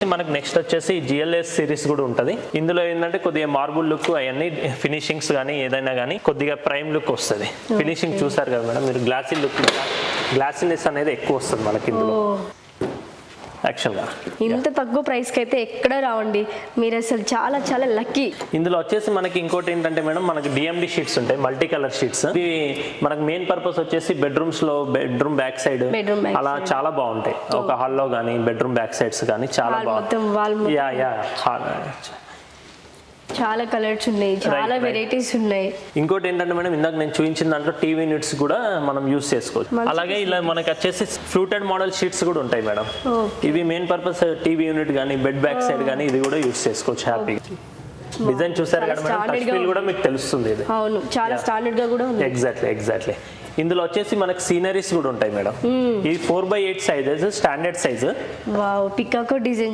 మనకు నెక్స్ట్ వచ్చేసి GLS series కూడా ఉంటుంది. ఇందులో ఏంటంటే కొద్దిగా మార్బుల్ లుక్ అవన్నీ ఫినిషింగ్స్ కానీ ఏదైనా కానీ కొద్దిగా ప్రైమ్ లుక్ వస్తుంది. ఫినిషింగ్ చూసారు కదా మేడం మీరు, గ్లాసీ లుక్, గ్లాసీనెస్ అనేది ఎక్కువ వస్తుంది మనకి ఇందులో యాక్చువల్గా. ఇంత తక్కువ ప్రైస్కి అయితే ఎక్కడ రావండి మీరు, అసలు చాలా చాలా లక్కీ. ఇందులో వచ్చేసి మనకి ఇంకోటి ఏంటంటే మేడం, మనకి డిఎండి షీట్స్ ఉంటాయి, మల్టీ కలర్ షీట్స్. ఇవి మనకి మెయిన్ పర్పస్ వచ్చేసి బెడ్రూమ్స్ లో బెడ్రూమ్ బ్యాక్ సైడ్ అలా చాలా బాగుంటాయి. ఒక హాల్లో కానీ బెడ్రూమ్ బ్యాక్ సైడ్స్ కానీ చాలా బాగుంటాయి. చాలా కలర్స్ ఉన్నాయి, చాలా వెరైటీస్ ఉన్నాయి. ఇంకోటి ఏంటంటే మేడం, ఇందాక నేను చూపించిన దాంట్లో టీవీ యూనిట్స్ కూడా మనం యూస్ చేసుకోవచ్చు. అలాగే ఇలా మనకి వచ్చేసి ఫ్లూటెడ్ మోడల్ షీట్స్ కూడా ఉంటాయి మేడం. ఇవి మెయిన్ పర్పస్ టీవీ యూనిట్ కానీ బెడ్ బ్యాక్ సైడ్ కానీ ఇది కూడా యూస్ చేసుకోవచ్చు హ్యాపీగా. డిజైన్ చూసారు కదా మేడం, టచ్ ఫీల్ కూడా మీకు తెలుస్తుంది ఇది. అవును, చాలా స్టాండర్డ్ గా కూడా ఉంది. ఎగ్జాక్ట్లీ. ఇందులో వచ్చేసి మనకి సీనరీస్ కూడా ఉంటాయి మేడం. ఇది 4x8 sizes, standard size. Wow, పికాకో డిజైన్